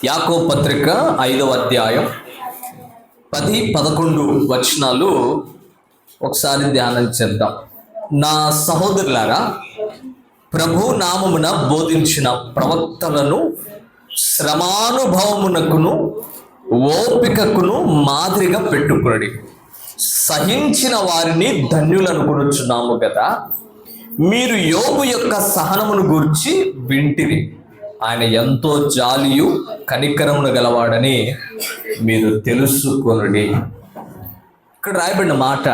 యాకోబు పత్రిక 5వ అధ్యాయం 10-11 వచనాలు ఒకసారి ధ్యానం చేద్దాం. నా సహోదరులారా, ప్రభు నామమున బోధించిన ప్రవక్తలను శ్రమానుభవమునకును ఓపికకును మాదిరిగా పెట్టుకొనుడి. సహించిన వారిని ధన్యులనుకొనుచున్నాము కదా. మీరు యోబు యొక్క సహనమును గూర్చి వింటిరి. ఆయన ఎంతో జాలియు కనికరమును గలవాడని మీరు తెలుసుకొనుడి. ఇక్కడ రాయబడిన మాట,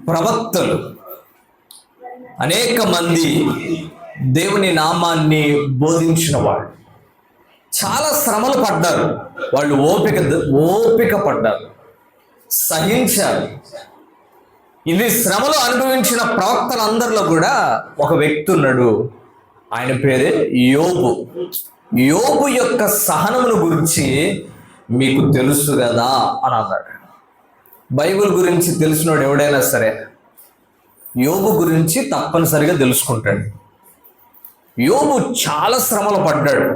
ప్రవక్తలు అనేక మంది దేవుని నామాన్ని బోధించిన వాళ్ళు చాలా శ్రమలు పడ్డారు. వాళ్ళు ఓపిక పడ్డారు, సహించారు. ఇది శ్రమలు అనుభవించిన ప్రవక్తలందరిలో కూడా ఒక వ్యక్తి ఉన్నాడు. ఆయన పేరే యోబు. యోబు యొక్క సహనమును గురించి మీకు తెలుసు కదా అని అన్నాడు. బైబిల్ గురించి తెలిసినోడు ఎవడైనా సరే యోబు గురించి తప్పనిసరిగా తెలుసుకుంటాడు. యోబు చాలా శ్రమలు పడ్డాడు.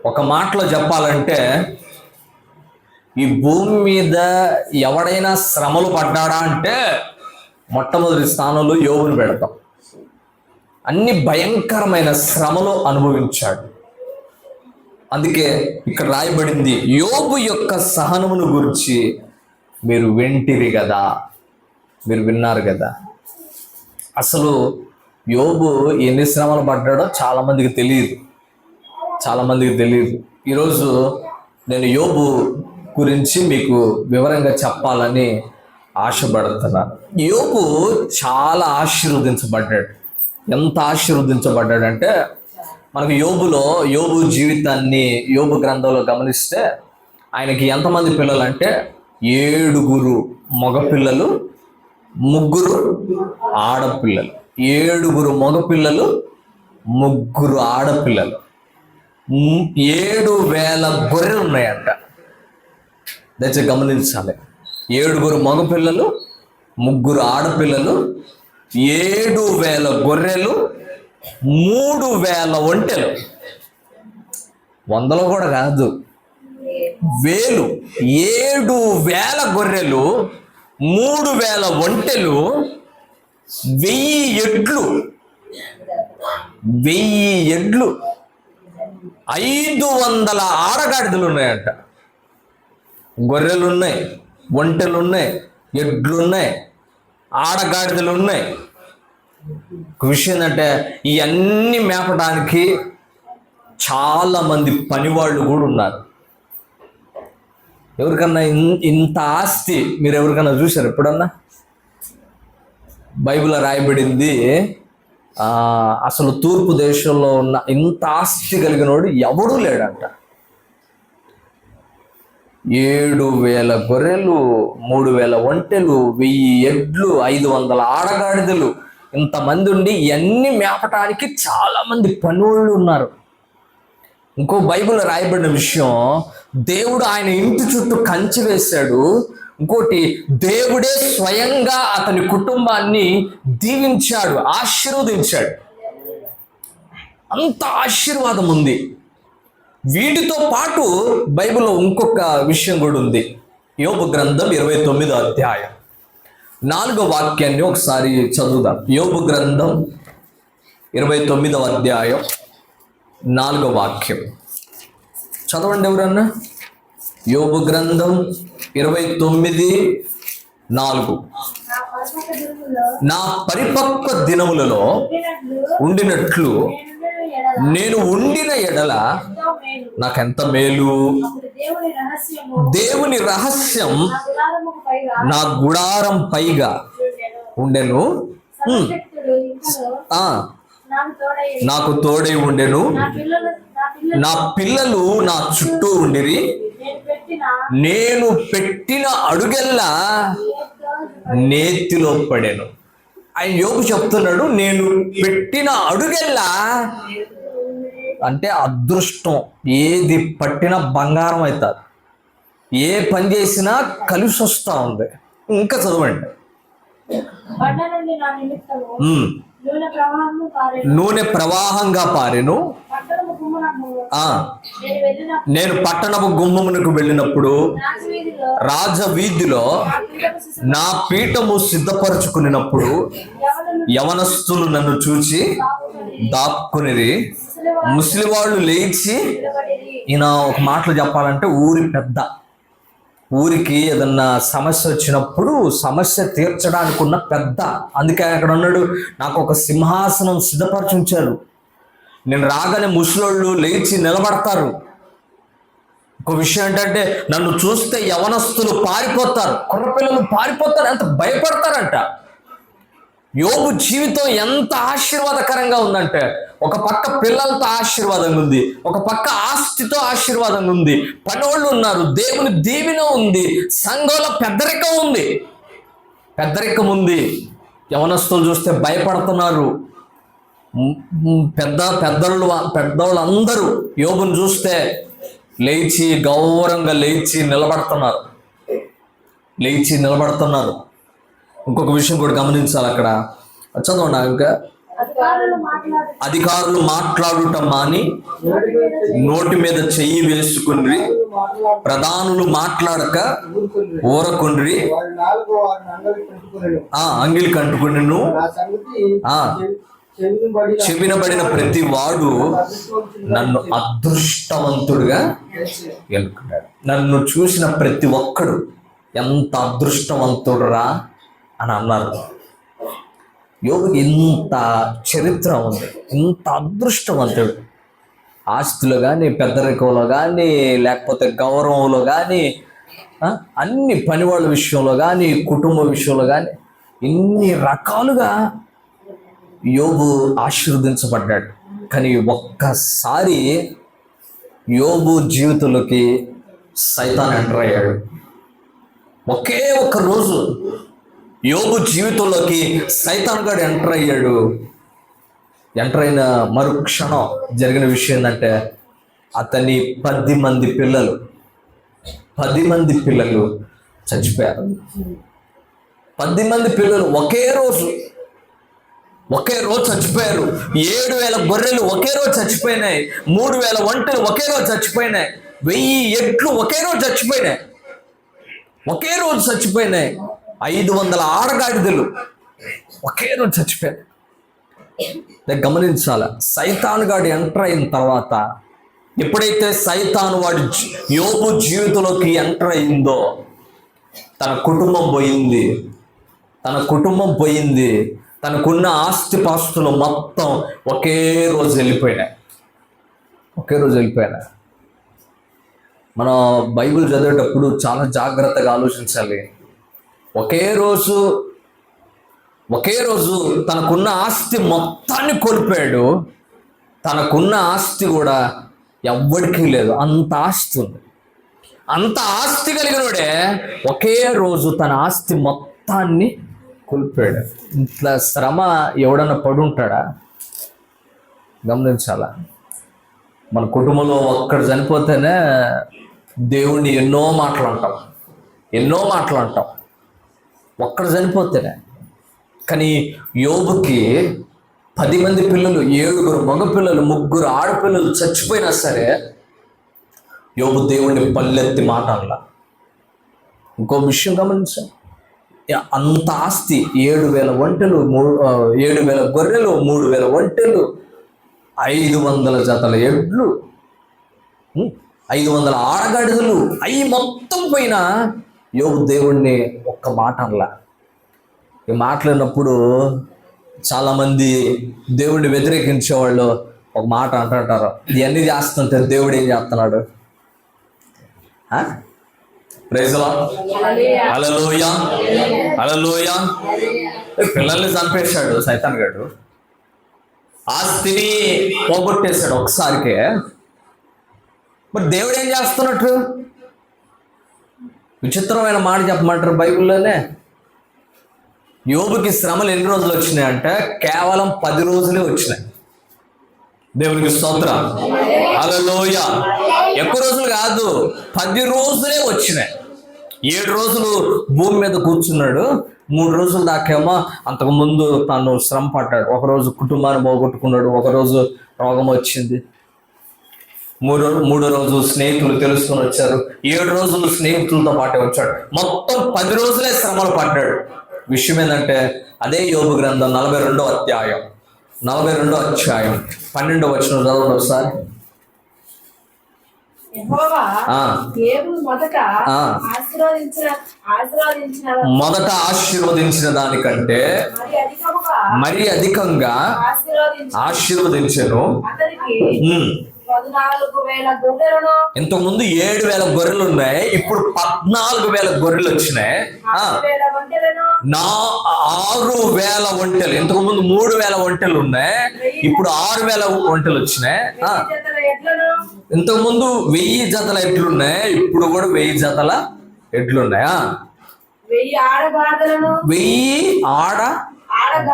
ఒక మాటలో చెప్పాలంటే, ఈ భూమి మీద ఎవడైనా శ్రమలు పడ్డాడా అంటే మొట్టమొదటి స్థానంలో యోబుని పెడతాం. అన్ని భయంకరమైన శ్రమలు అనుభవించాడు. అందుకే ఇక్కడ రాయబడింది, యోబు యొక్క సహనమును గురించి మీరు వింటిరి కదా, మీరు విన్నారు కదా. అసలు యోబు ఎన్ని శ్రమలు పడ్డాడో చాలామందికి తెలియదు. ఈరోజు నేను యోబు గురించి మీకు వివరంగా చెప్పాలని ఆశపడుతున్నాను. యోబు చాలా ఆశీర్వదించబడ్డాడు. ఎంత ఆశీర్వదించబడ్డాడంటే, మనకు యోబు జీవితాన్ని యోబు గ్రంథంలో గమనిస్తే ఆయనకి ఎంతమంది పిల్లలు అంటే 7 మగపిల్లలు, 3 ఆడపిల్లలు. 7 మగపిల్లలు, 3 ఆడపిల్లలు. 7,000 గొర్రెలు ఉన్నాయంట. దయచేసి గమనించాలి. 7 మగపిల్లలు, 3 ఆడపిల్లలు, 7,000 గొర్రెలు, 3,000 ఒంటెలు. వందలు కూడా కాదు, వేలు. 7,000 గొర్రెలు, 3,000 ఒంటెలు, 1,000 ఎడ్లు, 500 ఆడగాడిదలు ఉన్నాయంట. గొర్రెలు ఉన్నాయి, ఒంటెలు ఉన్నాయి, ఎడ్లు ఉన్నాయి, ఆడగాడిదలు ఉన్నాయి. ఒక విషయం ఏంటంటే, ఇవన్నీ మేపడానికి చాలా మంది పనివాళ్ళు కూడా ఉన్నారు. ఎవరికన్నా ఇంత ఆస్తి మీరు ఎవరికన్నా చూశారు ఎప్పుడన్నా? బైబిల్లో రాయబడింది, అసలు తూర్పు దేశంలో ఉన్న ఇంత ఆస్తి కలిగినోడు ఎవడూ లేడంట. 7,000 గొర్రెలు, 3,000 ఒంటెలు, 1,000 ఎడ్లు, 500 ఆడగాడిదలు, ఇంతమంది ఉండి ఇవన్నీ మేపటానికి చాలా మంది పనులు ఉన్నారు. ఇంకో బైబిల్లో రాయబడిన విషయం, దేవుడు ఆయన ఇంటి చుట్టూ కంచె వేశాడు. ఇంకోటి, దేవుడే స్వయంగా అతని కుటుంబాన్ని దీవించాడు, ఆశీర్వదించాడు. అంత ఆశీర్వాదం ఉంది. వీటితో పాటు బైబిల్లో ఇంకొక విషయం కూడా ఉంది. యోబు గ్రంథం 29వ అధ్యాయం 4వ వాక్యాన్ని ఒకసారి చదువుదాం. యోబు గ్రంథం 29వ అధ్యాయం 4వ వాక్యం చదవండి ఎవరన్నా. యోబు గ్రంథం 29:4. నా పరిపక్వ దినములలో ఉండినట్లు నేను ఉండిన ఎడల నాకెంత మేలు. దేవుని రహస్యం నా గుడారం పైగా ఉండెను, నాకు తోడై ఉండెను. నా పిల్లలు నా చుట్టూ ఉండిరి. నేను పెట్టిన అడుగెల్లా నేతిలో పడాను. ఆయన యోబు చెప్తున్నాడు, నేను పెట్టిన అడుగెల్లా అంటే అదృష్టం. ఏది పట్టిన బంగారం అవుతుంది. ఏ పని చేసినా కలిసి వస్తూ ఉంది. ఇంకా చదవండి. నూనె ప్రవాహంగా పారెను. నేను పట్టణపు గుమ్మమునకు వెళ్ళినప్పుడు రాజవీధిలో నా పీఠము సిద్ధపరచుకున్నప్పుడు యవనస్తులు నన్ను చూచి దాక్కునిరి. ముసలివాళ్ళు లేచి, ఈయన ఒక మాటలు చెప్పాలంటే ఊరికి ఏదన్నా సమస్య వచ్చినప్పుడు సమస్య తీర్చడానికి ఉన్న పెద్ద. అందుకే అక్కడ ఉన్నాడు, నాకు ఒక సింహాసనం సిద్ధపరచి ఉంచారు. నేను రాగానే ముసలోళ్ళు లేచి నిలబడతారు. ఒక విషయం ఏంటంటే, నన్ను చూస్తే యవనస్తులు పారిపోతారు, కుర్రపిల్లలు పారిపోతారు, ఎంత భయపడతారంట. యోబు జీవితం ఎంత ఆశీర్వాదకరంగా ఉందంటే, ఒక పక్క పిల్లలతో ఆశీర్వాదంగా ఉంది, ఒక పక్క ఆస్తితో ఆశీర్వాదంగా ఉంది, పనోళ్ళు ఉన్నారు, దేవుని దీవెన ఉంది, సంఘంలో పెద్దరికం ఉంది. యవనస్తులు చూస్తే భయపడుతున్నారు. పెద్దోళ్ళు అందరూ యోబుని చూస్తే లేచి గౌరవంగా లేచి నిలబడుతున్నారు. ఇంకొక విషయం కూడా గమనించాలి అక్కడ, చదవండి. ఇంకా అధికారులు మాట్లాడుట మాని నోటి మీద చెయ్యి వేసుకుని, ప్రధానులు మాట్లాడక ఊరకుండ్రి, అంగిలి కంటుకుని, చెవినబడిన ప్రతి వాడు నన్ను అదృష్టవంతుడుగా ఎన్నుకున్నాడు. నన్ను చూసిన ప్రతి ఒక్కడు ఎంత అదృష్టవంతుడురా అని అన్నారు. యోబుకి ఇంత చరిత్ర ఉంది, ఇంత అదృష్టవంతుడు. ఆస్తిలో కానీ, పెద్దరికంలో కానీ, లేకపోతే గౌరవంలో కానీ, అన్ని పనివాళ్ళ విషయంలో కానీ, కుటుంబ విషయంలో కానీ, ఇన్ని రకాలుగా యోబు ఆశీర్వదించబడ్డాడు. కానీ ఒక్కసారి యోబు జీవితంలోకి సైతాన్ ఎంటర్ అయ్యాడు. ఒకే ఒక్క రోజు యోబు జీవితంలోకి సైతాన్ గాడు ఎంటర్ అయ్యాడు. ఎంటర్ అయిన మరుక్షణం జరిగిన విషయం ఏంటంటే, అతని 10 మంది పిల్లలు చచ్చిపోయారు. 10 మంది పిల్లలు ఒకే రోజు చచ్చిపోయారు. 7,000 గొర్రెలు ఒకే రోజు చచ్చిపోయినాయి. 3,000 ఒంటెలు ఒకే రోజు చచ్చిపోయినాయి. 1000 ఎడ్లు ఒకే రోజు చచ్చిపోయినాయి. 500 ఆడగాడిదలు ఒకే రోజు చచ్చిపోయాయి. గమనించాల, సైతాను గాడు ఎంటర్ అయిన తర్వాత, ఎప్పుడైతే సైతాను వాడి యోబు జీవితంలోకి ఎంటర్ అయిందో, తన కుటుంబం పోయింది. తనకున్న ఆస్తిపాస్తులు మొత్తం ఒకే రోజు వెళ్ళిపోయినాయి. మనం బైబిల్ చదివేటప్పుడు చాలా జాగ్రత్తగా ఆలోచించాలి. ఒకే రోజు తనకున్న ఆస్తి మొత్తాన్ని కోల్పోయాడు. తనకున్న ఆస్తి కూడా ఎవ్వడికి లేదు, అంత ఆస్తి ఉంది. అంత ఆస్తి కలిగినోడే ఒకే రోజు తన ఆస్తి మొత్తాన్ని కోల్పోయాడు. ఇంట్లో శ్రమ ఎవడన్నా పడుంటాడా? గమనించాలా. మన కుటుంబంలో ఒక్కడు చనిపోతేనే దేవుణ్ణి ఎన్నో మాటలు అంటాం, ఒక్కడు చనిపోతేనే. కానీ యోబుకి 10 మంది పిల్లలు, 7 మగపిల్లలు, 3 ఆడపిల్లలు చచ్చిపోయినా సరే యోబు దేవుణ్ణి పల్లెత్తి మాట అనలా. ఇంకో విషయం గమనించాం, అంత ఆస్తి, 7,000 ఒంటెలు, 7,000 గొర్రెలు, 3,000 ఒంటెలు, 500 జతల ఎడ్లు, 500 ఆడగాడిదలు, అవి మొత్తం పోయినా యోబు దేవుణ్ణి ఒక్క మాట అనలా. ఈ మాట్లాడినప్పుడు చాలామంది దేవుడిని వ్యతిరేకించేవాళ్ళు ఒక మాట అంటుంటారు, ఇవన్నీ చేస్తుంటే దేవుడు ఏం చేస్తున్నాడు? ప్రైజ్ ది లార్డ్, హల్లెలూయా, హల్లెలూయా. పిల్లల్ని చంపేశాడు సైతాన్ గాడు, ఆస్తిని పోగొట్టేశాడు ఒకసారికే. మరి దేవుడు ఏం చేస్తున్నట్టు? విచిత్రమైన మాట చెప్పమంటారు బైబిల్లోనే. యోబుకి శ్రమలు ఎన్ని రోజులు వచ్చినాయంటే కేవలం 10 రోజులే వచ్చినాయి. దేవునికి స్తోత్రం, హల్లెలూయా. ఎక్కువ రోజులు కాదు, 10 రోజులే వచ్చినాయి. 7 రోజులు భూమి మీద కూర్చున్నాడు. 3 రోజుల దాకేమో అంతకుముందు తను శ్రమ పడ్డాడు. ఒకరోజు కుటుంబాన్ని పోగొట్టుకున్నాడు, ఒకరోజు రోగం వచ్చింది, మూడో రోజు స్నేహితులు తెలుసుకొని వచ్చారు, 7 రోజులు స్నేహితులతో పాటే వచ్చాడు. మొత్తం 10 రోజులే శ్రమలు పడ్డాడు. విషయం ఏంటంటే అదే యోబు గ్రంథం 42వ అధ్యాయం 12వ వచనం చదవండి ఒకసారి. మొదట ఆశీర్వదించిన దానికంటే మరి అధికంగా ఆశీర్వదించను. ఇంతకుముందు 7,000 గొర్రెలు ఉన్నాయి, ఇప్పుడు 14,000 గొర్రెలు వచ్చినాయి. 6,000 ఒంటెలు. ఇంతకు ముందు 3,000 ఒంటెలు ఉన్నాయి, ఇప్పుడు 6,000 ఒంటెలు వచ్చినాయి. ఇంతకు ముందు 1000 జతల ఎడ్లున్నాయి, ఇప్పుడు కూడా 1000 జతల ఎడ్లున్నాయా. 1000 ఆడ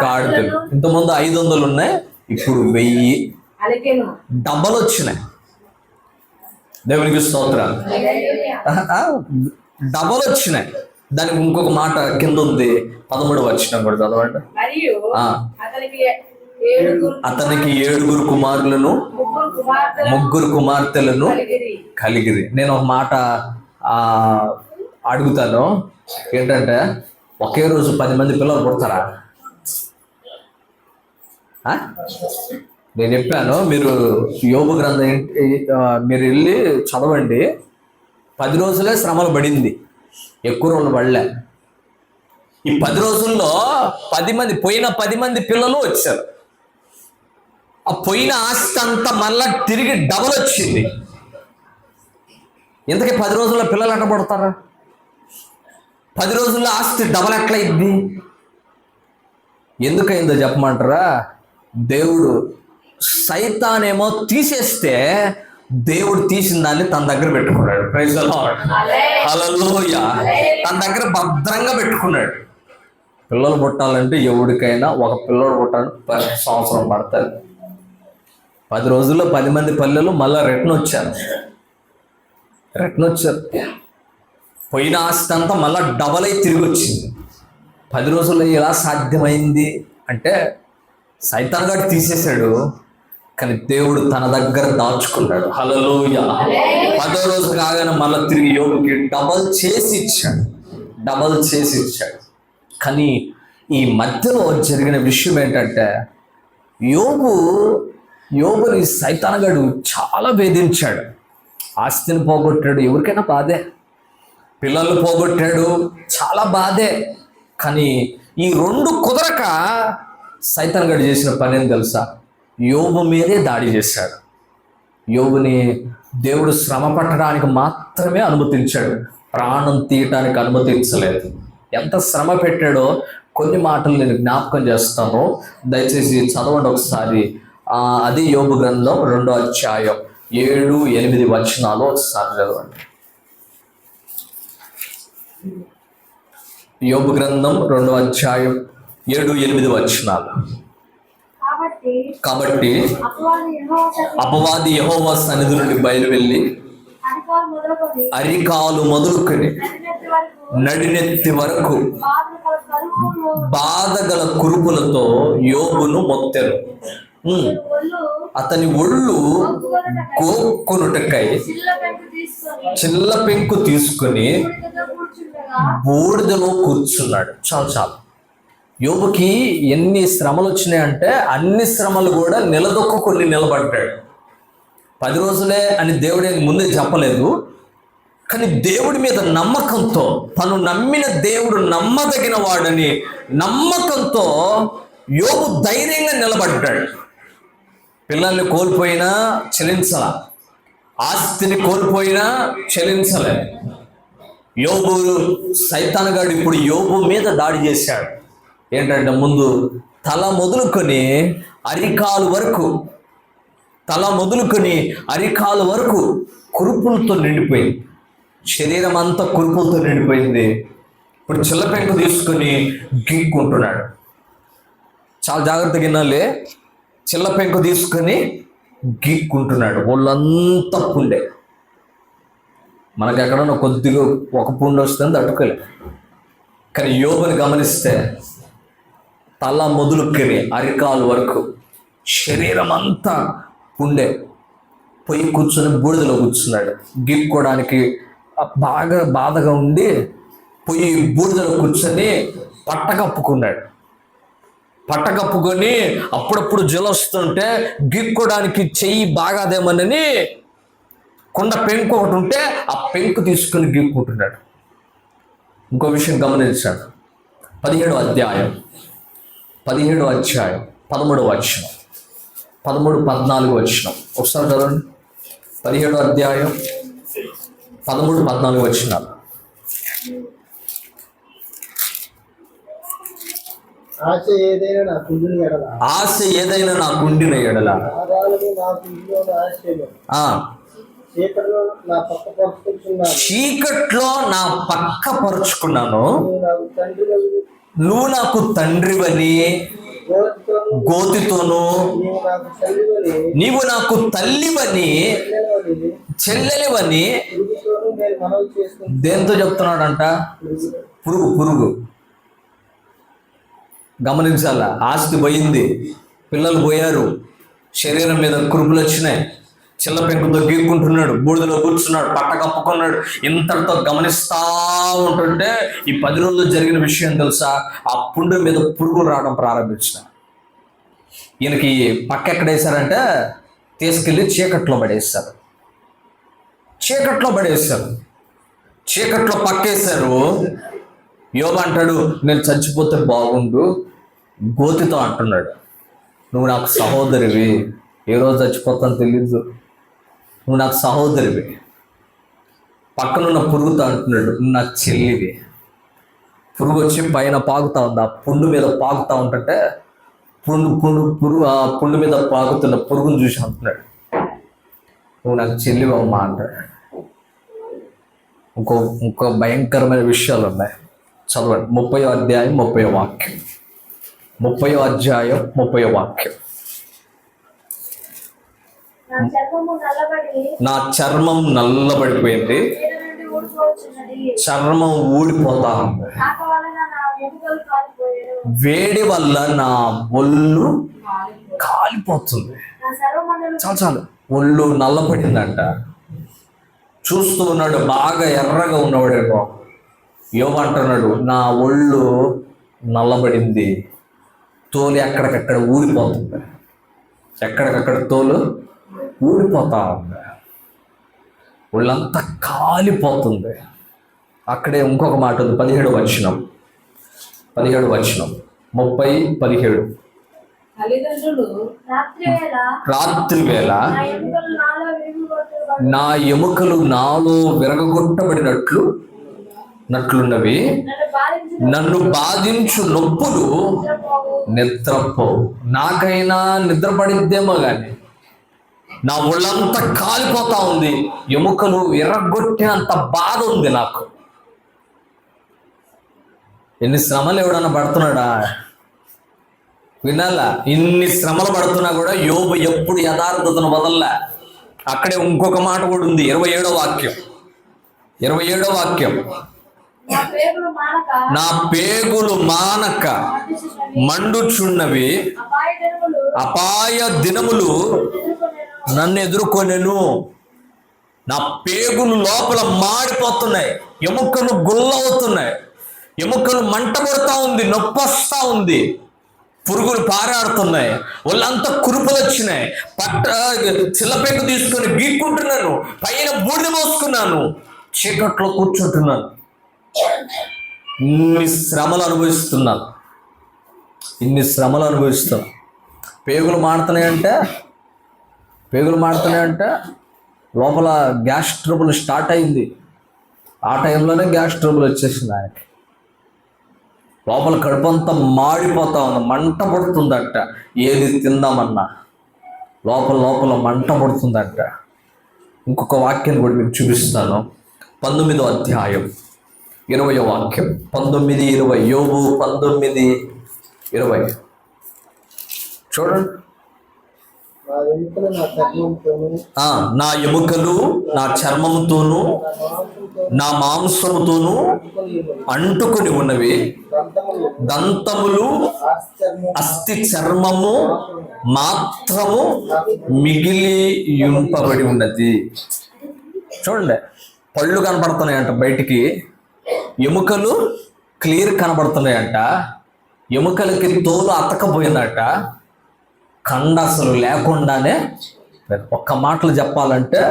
గాడిదలు. ఇంతకుముందు 500 ఉన్నాయి, ఇప్పుడు 1000 డబ్బలు వచ్చినాయి. దేవునికి స్తోత్రాలు. డబ్బలు వచ్చినాయి. దానికి ఇంకొక మాట కింద ఉంది, 13వ వచనం కూడా చదవండి. అతనికి 7 కుమారులను 3 కుమార్తెలను కలిగిరి. నేను ఒక మాట అడుగుతాను, ఏంటంటే ఒకే రోజు 10 మంది పిల్లలు పుడతారా? నేను చెప్పాను, మీరు యోబు గ్రంథం మీరు వెళ్ళి చదవండి. 10 రోజులే శ్రమలు పడింది, ఎక్కువ రోజులు పడలే. ఈ 10 రోజుల్లో 10 మంది పోయిన 10 మంది పిల్లలు వచ్చారు. ఆ పోయిన ఆస్తి అంతా మళ్ళా తిరిగి డబల్ వచ్చింది. ఇంతకీ 10 రోజుల్లో పిల్లలు ఎట్లా పడతారా? 10 రోజుల్లో ఆస్తి డబల్ ఎట్లా అయింది? ఎందుకైందో చెప్పమంటారా? దేవుడు సైతానేమో తీసేస్తే దేవుడు తీసిన దాన్ని తన దగ్గర పెట్టుకున్నాడు. Praise the lord. హల్లెలూయా. తన దగ్గర భద్రంగా పెట్టుకున్నాడు. పిల్లలు పుట్టాలంటే ఎవరికైనా ఒక పిల్లలు పుట్టాలంటే 10 సంవత్సరం పడతారు. 10 రోజుల్లో 10 మంది పిల్లలు మళ్ళీ రిటర్న్ వచ్చారు. పోయిన ఆస్తి అంతా మళ్ళీ డబల్ అయి తిరిగి వచ్చింది. 10 రోజుల్లో ఎలా సాధ్యమైంది అంటే సైతాన్ గాడు తీసేశాడు, కానీ దేవుడు తన దగ్గర దాచుకున్నాడు. హల్లెలూయా. 10వ రోజు కాగానే మళ్ళీ తిరిగి యోబుకి డబల్ చేసి ఇచ్చాడు. కానీ ఈ మధ్యలో జరిగిన విషయం ఏంటంటే యోబుని సైతాన్ గాడు చాలా వేధించాడు. ఆస్తిని పోగొట్టాడు, ఎవరికైనా బాధే. పిల్లలు పోగొట్టాడు, చాలా బాధే. కానీ ఈ 2 కుదరక సైతాన్ గాడు చేసిన పని ఏం తెలుసా? యోబు మీదే దాడి చేశాడు. యోబుని దేవుడు శ్రమ పట్టడానికి మాత్రమే అనుమతించాడు, ప్రాణం తీయటానికి అనుమతించలేదు. ఎంత శ్రమ పెట్టాడో కొన్ని మాటలు నేను జ్ఞాపకం చేస్తాను, దయచేసి చదవండి ఒకసారి. అది యోబు గ్రంథం 2వ అధ్యాయం 7-8 వచనాలు ఒకసారి చదవండి. యోబు గ్రంథం 2వ అధ్యాయం 7-8 వచనాలు. కాబట్టి అపవాది యెహోవా సన్నిధి నుండి బయలు వెళ్ళి అరికాలు మొదలుకొని నడినెత్తి వరకు బాధగల కురుపులతో యోబును మొత్తెను. అతని ఒళ్ళు గోక్కొనుటకై చిల్ల పెంకు తీసుకొని బూడిదలో కూర్చున్నాడు. చాలు. యోబుకి ఎన్ని శ్రమలు వచ్చినాయంటే అన్ని శ్రమలు కూడా నిలదొక్కుని నిలబడ్డాడు. 10 రోజులే అని దేవుడే ముందే చెప్పలేదు, కానీ దేవుడి మీద నమ్మకంతో, తను నమ్మిన దేవుడు నమ్మదగిన వాడని నమ్మకంతో యోబు ధైర్యంగా నిలబడ్డాడు. పిల్లల్ని కోల్పోయినా చెలించల, ఆస్తిని కోల్పోయినా చెలించలే. యోబు సైతాన్ గాడు ఇప్పుడు యోబు మీద దాడి చేశాడు. ఏంటంటే ముందు తల మొదలుకొని అరికాలు వరకు కురుపులతో నిండిపోయింది. శరీరం అంతా కురుపులతో నిండిపోయింది. ఇప్పుడు చిల్ల పెంకు తీసుకొని గీక్కుంటున్నాడు. చాలా జాగ్రత్తగా వినాలి. చిల్ల పెంకు తీసుకొని గీక్కుంటున్నాడు. ఒళ్ళంతా పుండే. మనకు ఎక్కడన్నా కొద్దిగా ఒక పుండు వస్తుంది తట్టుకోలేదు. కానీ యోబుని గమనిస్తే తల మొదలుకొని అరికాలు వరకు శరీరం అంతా పుండే. పొయ్యి కూర్చొని బూడిదలో కూర్చున్నాడు. గిక్కోవడానికి బాగా బాధగా ఉండి పొయ్యి బూడిదలో కూర్చొని పట్టకప్పుకొని అప్పుడప్పుడు జలొస్తుంటే గిక్కోవడానికి చెయ్యి బాగాదేమనని కొండ పెంకు ఒకటి ఉంటే ఆ పెంకు తీసుకుని గిక్కుంటున్నాడు. ఇంకో విషయం గమనించాడు. 17వ అధ్యాయం 13వ వచనం 13-14 వచనం ఒకసారి చదవండి. 17వ అధ్యాయం 13-14 వచనాలు. ఆశ ఏదైనా నా కుండిన ఎడల చీకట్లో నా పక్క పరుచుకున్నాను. నువ్వు నాకు తండ్రివని గోతితోను, నీవు నాకు తల్లివని చెల్లెలివని. దేంతో చెప్తున్నాడంట? పురుగు. గమనించాల. ఆస్తి పోయింది, పిల్లలు పోయారు, శరీరం మీద కురుపులు వచ్చినాయి, చిల్ల పెంకుతో గీక్కుంటున్నాడు, బూడిదలో కూర్చున్నాడు, పట్ట కప్పుకున్నాడు. ఇంతటితో గమనిస్తా ఉంటుంటే ఈ 10 రోజులు జరిగిన విషయం తెలుసా? ఆ పుండు మీద పురుగులు రావడం ప్రారంభించిన. ఈయనకి పక్క ఎక్కడ వేశారంటే తీసుకెళ్ళి చీకట్లో పడేస్తారు. చీకట్లో పక్కేశారు. యోబు అంటాడు, నేను చచ్చిపోతే బాగుండు. గోతితో అంటున్నాడు, నువ్వు నాకు సహోదరివి, ఏ రోజు చచ్చిపోతాను తెలీదు, నువ్వు నాకు సహోదరివి. పక్కనున్న పురుగుతో అంటున్నాడు, నువ్వు నాకు చెల్లివి. పురుగు వచ్చి పైన పాకుతా ఉంది, ఆ పుండు మీద పాకుతా ఉంటుంటే ఆ పుండు మీద పాకుతున్న పురుగును చూసి అంటున్నాడు, నువ్వు నాకు చెల్లివి అమ్మా అంటాడు. ఇంకో భయంకరమైన విషయాలు ఉన్నాయి. చదవండి. 30వ అధ్యాయం 30వ వాక్యం. 30వ అధ్యాయం 30వ వాక్యం. నా చర్మం నల్లబడిపోయింది, చర్మం ఊడిపోతా ఉంది, వేడి వల్ల నా ఒళ్ళు కాలిపోతుంది. చాలు ఒళ్ళు నల్లబడిందంట. చూస్తూ ఉన్నాడు, బాగా ఎర్రగా ఉన్నవాడేమో. యోబు అంటున్నాడు, నా ఒళ్ళు నల్లబడింది, తోలు ఎక్కడికక్కడ ఊడిపోతుంది, ఎక్కడికక్కడ తోలు ఊడిపోతా ఉంది, ఒళ్ళంతా కాలిపోతుంది. అక్కడే ఇంకొక మాట ఉంది. 17వ వచనం 30-17. రాత్రి వేళ నా ఎముకలు నాలో విరగొట్టబడినట్లున్నవి, నన్ను బాధించు నొప్పులు నిద్రపోవు. నాకైనా నిద్ర పడిద్దేమో కానీ నా ఒళ్ళంతా కాలిపోతా ఉంది, ఎముకలు ఎర్రగొట్టినంత బాధ ఉంది నాకు. ఎన్ని శ్రమలు ఎవడన్నా పడుతున్నాడా? వినాలా? ఇన్ని శ్రమలు పడుతున్నా కూడా యోబు ఎప్పుడు యథార్థతను వదల్లా. అక్కడే ఇంకొక మాట కూడా ఉంది. 27వ వాక్యం. నా పేగులు మానక మండుచున్నవి, అపాయ దినములు నన్ను ఎదుర్కొనెను. నా పేగులు లోపల మాడిపోతున్నాయి, ఎముకలు గుల్లవుతున్నాయి, ఎముకలు మంట పడుతూ ఉంది, నొప్పి వస్తూ ఉంది, పురుగులు పారాడుతున్నాయి, వాళ్ళంతా కురుపులు వచ్చినాయి, చిల్లపెంకు తీసుకొని గీక్కుంటున్నాను, పైన బూడిద మోసుకున్నాను, చీకట్లో కూర్చుంటున్నాను, ఇన్ని శ్రమలు అనుభవిస్తున్నాను. పేగులు మాడుతున్నాయంటే లోపల గ్యాస్ ట్రబుల్ స్టార్ట్ అయింది. ఆ టైంలోనే గ్యాస్ ట్రబుల్ వచ్చేసింది ఆయనకి. లోపల కడుపంతా మాడిపోతా ఉంది, మంట పడుతుందట. ఏది తిందామన్నా లోపల మంట పడుతుందట. ఇంకొక వాక్యాన్ని కూడా మీకు చూపిస్తాను. 19వ అధ్యాయం 20వ వాక్యం. 19-20. యోబు 19-20 చూడండి. ఆ ఎముకలు నా చర్మంతోను నా ఎముకలు నా చర్మముతోను నా మాంసముతోను అంటుకొని ఉన్నవి, దంతములు అస్థి చర్మము మాత్రము మిగిలి యుంపబడి ఉన్నది. చూడండి, పళ్ళు కనబడుతున్నాయంట బయటికి, ఎముకలు క్లియర్ కనబడుతున్నాయంట, ఎముకలకి తోలు అతకపోయిందట, కండ అసలు లేకుండానే ఒక్క మాటలు చెప్పాలంటే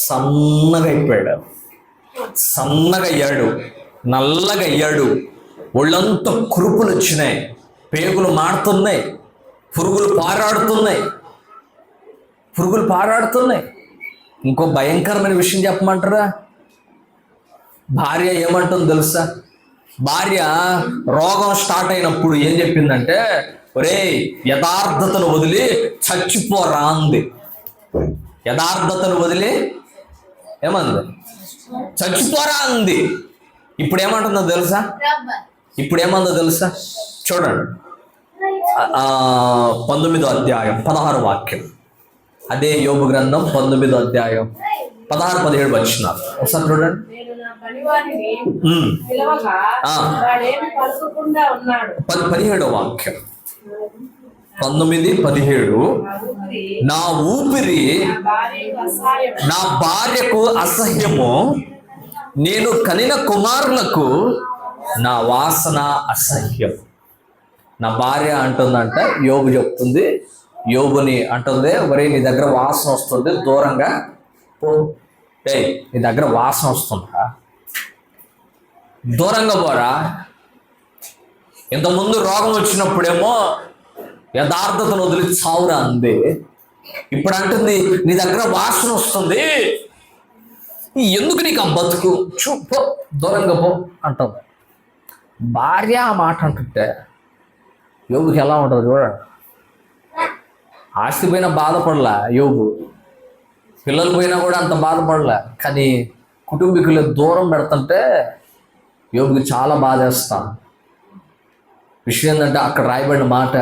సన్నగా అయిపోయాడు, సన్నగా అయ్యాడు, నల్లగా అయ్యాడు, ఒళ్ళంతా కురుపులు వచ్చినాయి, పేగులు మాడుతున్నాయి, పురుగులు పారాడుతున్నాయి. ఇంకో భయంకరమైన విషయం చెప్పమంటారా? భార్య ఏమంటుందో తెలుసా? భార్య రోగం స్టార్ట్ అయినప్పుడు ఏం చెప్పిందంటే, ఒరే యథార్థతను వదిలి చచ్చిపోరా అంది. యథార్థతను వదిలి ఏమంది? చచ్చిపోరా అంది. ఇప్పుడు ఏమంటుందో తెలుసా? చూడండి, 19వ అధ్యాయం 16వ వాక్యం. అదే యోబు గ్రంథం 19వ అధ్యాయం 16-17 వచనాలు ఒకసారి చూడండి. 17వ వాక్యం 19-17. నా ఊపిరి నా భార్యకు అసహ్యము, నేను కనిన కుమారులకు నా వాసన అసహ్యం. నా భార్య అంటుందంట, యోబు చెప్తుంది, యోబుని అంటుంది, ఒరే నీ దగ్గర వాసన వస్తుంది, దూరంగా పో. నీ దగ్గర వాసన వస్తుందా, దూరంగా పోరా. ఇంతకుముందు రోగం వచ్చినప్పుడేమో యథార్థతను వదిలి చావురా అంది. ఇప్పుడు అంటుంది, నీ దగ్గర వాసన వస్తుంది, ఎందుకు నీకు ఆ బతుకు, పో, దూరంగా పో అంటుంది. భార్య ఆ మాట అంటుంటే యోబుకి ఎలా ఉంటుంది చూడండి. ఆస్తి పోయినా బాధపడలా యోబు, పిల్లలు పోయినా కూడా అంత బాధపడలే, కానీ కుటుంబీకులు దూరం పెడుతుంటే యోబుకి చాలా బాధేస్తాను. విషయం ఏంటంటే అక్కడ రాయబడిన మాట,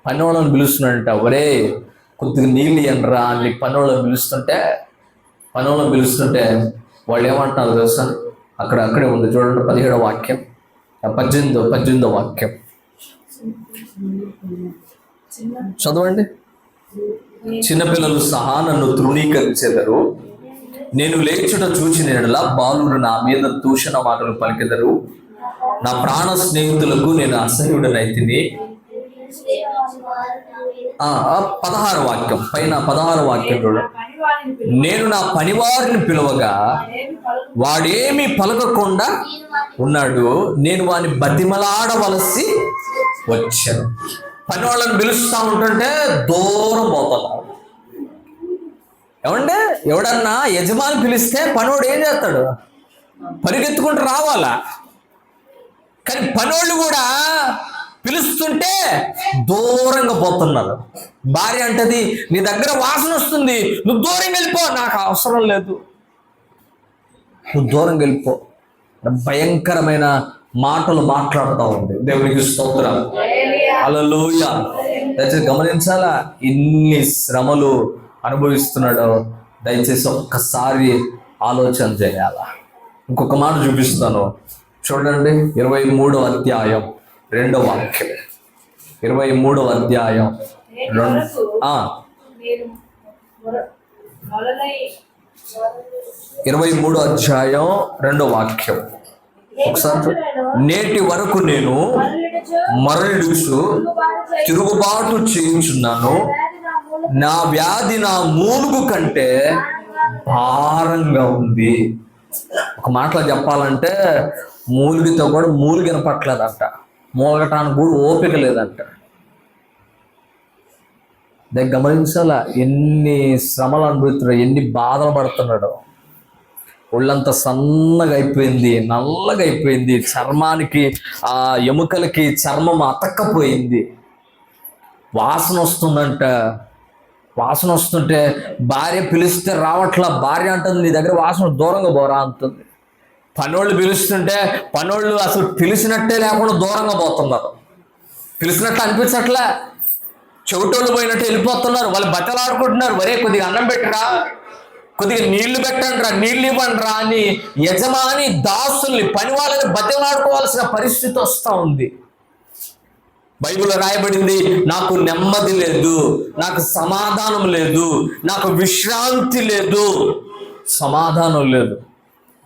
పనివాళ్ళని పిలుస్తున్నాడంట, ఒరే కొద్దిగా నీళ్ళు ఇయ్యండిరా అని పనివాళ్ళని పిలుస్తుంటే వాళ్ళు ఏమంటున్నారు తెలుసా? అక్కడే ఉంది చూడండి, 17వ వాక్యం 18వ వాక్యం చదవండి. చిన్నపిల్లలు సహా నన్ను తృణీకరించెదరు, నేను లేచుట చూచిన యెడల బాలురు నా మీద దూషణ మాటలు పలికెదరు, నా ప్రాణ స్నేహితులకు నేను అసహ్యుడనైతిని. 16వ వాక్యం పైన 16వ వాక్యం చూడండి. నేను నా పనివారిని పిలవగా వాడేమి పలకకుండా ఉన్నాడు, నేను వాని బతిమలాడవలసి వచ్చాను. పని వాళ్ళని పిలుస్తూ ఉంటుంటే దూరం పోతున్నాడు. ఏమంటే ఎవడన్నా యజమాని పిలిస్తే పనోడు ఏం చేస్తాడు? పరిగెత్తుకుంటూ రావాలా. కానీ పనోళ్ళు కూడా పిలుస్తుంటే దూరంగా పోతున్నారు. భార్య అంటది, నీ దగ్గర వాసన వస్తుంది, నువ్వు దూరంగా వెళ్ళిపో, నాకు అవసరం లేదు, నువ్వు దూరంగా వెళ్ళిపో. భయంకరమైన మాటలు మాట్లాడుతూ ఉంది. దేవునికి స్తోత్రం, హల్లెలూయా. దయచేసి గమనించాలా, ఇన్ని శ్రమలు అనుభవిస్తున్నాడో దయచేసి ఒక్కసారి ఆలోచన చేయాలా. ఇంకొక మాట చూపిస్తాను చూడండి, 23వ అధ్యాయం 2వ వాక్యం. 23వ అధ్యాయం 23వ అధ్యాయం 2వ వాక్యం ఒకసారి. నేటి వరకు నేను మరలిడుచు తిరుగుబాటు చేయించున్నాను, నా వ్యాధి నా మూలుగు కంటే భారంగా ఉంది. ఒక మాటలో చెప్పాలంటే మూలిగితో కూడా మూలిగిన పట్టలేదంట, మూలగటానికి కూడా ఓపిక లేదంట. దాన్ని గమనించాలా, ఎన్ని శ్రమలు అనుభవిస్తున్నాడు, ఎన్ని బాధలు పడుతున్నాడు. ఒళ్ళంతా సన్నగా అయిపోయింది, నల్లగా అయిపోయింది, చర్మానికి ఆ ఎముకలకి చర్మం అతక్కపోయింది. వాసన వస్తుంటే భార్య పిలిస్తే రావట్లా. భార్య అంటుంది, నీ దగ్గర వాసన, దూరంగా పోరా అంటుంది. పనోళ్ళు పిలుస్తుంటే పనోళ్ళు అసలు పిలిచినట్టే లేకుండా దూరంగా పోతున్నారు, పిలిచినట్టు అనిపించట్లే. చెవిటోళ్ళు పోయినట్టు వెళ్ళిపోతున్నారు. వాళ్ళు బట్టలాడుకుంటున్నారు, వరే కొద్దిగా అన్నం పెట్టరా, కొద్దిగా నీళ్లు పెట్టండి రా, నీళ్ళు ఇవ్వండి రా అని యజమాని దాసుల్ని, పని వాళ్ళని బతిలాడుకోవాల్సిన పరిస్థితి వస్తూ ఉంది. బైబిల్లో రాయబడింది, నాకు నెమ్మది లేదు, నాకు సమాధానం లేదు, నాకు విశ్రాంతి లేదు, సమాధానం లేదు.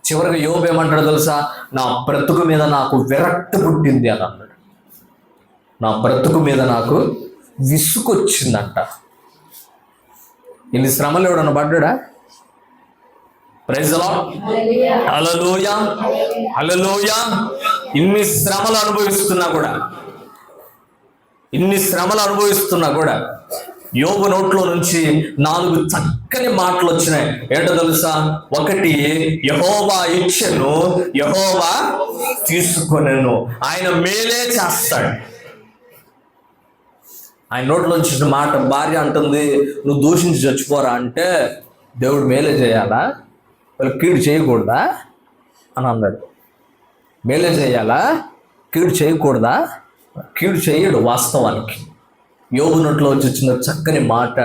చివరికి యోబు ఏమంటాడు తెలుసా? నా బ్రతుకు మీద నాకు విరక్తి పుట్టింది అని అన్నాడు. నా బ్రతుకు మీద నాకు విసుకొచ్చిందంట. ఇన్ని శ్రమలు ఎవడన్నా పడ్డా? ప్రైజ్ ది లార్డ్, హల్లెలూయా, హల్లెలూయా. ఇన్ని శ్రమలు అనుభవిస్తున్నా కూడా యోబు నోట్లో నుంచి 4 చక్కని మాటలు వచ్చినాయి. ఏంటో తెలుసా? ఒకటి, యెహోవా ఇచ్చెను, యెహోవా తీసుకొనెను. ఆయన మేలే చేస్తాడు. ఆయన నోట్లో నుంచి మాట, భార్య అంటుంది, నువ్వు దూషించి చచ్చిపోరా అంటే దేవుడు మేలే చేయాలా, వాళ్ళు కీడు చేయకూడదా అని అన్నాడు. మేలే చేయాలా, కీడు చేయకూడదా? కీడు చేయడు వాస్తవానికి. యోబు నోట్లో వచ్చిన చక్కని మాట,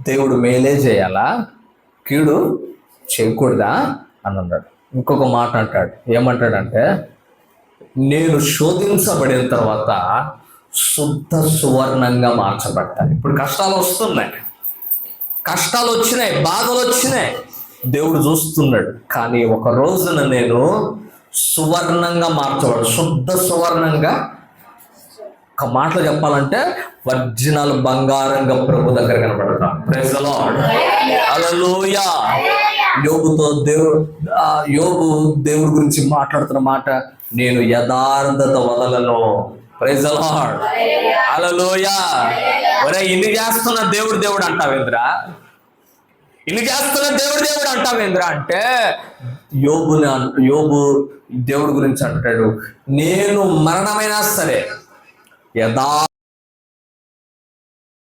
దేవుడు మేలే చేయాలా, కీడు చేయకూడదా అని అన్నాడు. ఇంకొక మాట అంటాడు, ఏమంటాడంటే, నేను శోధించబడిన తర్వాత శుద్ధ సువర్ణంగా మార్చబడతాను. ఇప్పుడు కష్టాలు వస్తున్నాయి, కష్టాలు వచ్చినాయి, బాధలు వచ్చినాయి, దేవుడు చూస్తున్నాడు. కానీ ఒక రోజున నేను సువర్ణంగా మార్చబడు, శుద్ధ సువర్ణంగా. ఒక మాటలో చెప్పాలంటే ఒరిజినల్ బంగారంగా ప్రభు దగ్గర కనబడతాం. ప్రైజ్ ది లార్డ్, హల్లెలూయా. యోబు దేవుడి గురించి మాట్లాడుతున్న మాట, నేను యథార్థత వదలను. ప్రైజ్ ది లార్డ్, హల్లెలూయా. ఒరే, ఇన్ని చేస్తున్న దేవుడు అంటావేంద్రా, ఇన్ని చేస్తున్న దేవుడు అంటావేంద్రా అంటే, యోబు దేవుడి గురించి అంటాడు, నేను మరణమైనా సరే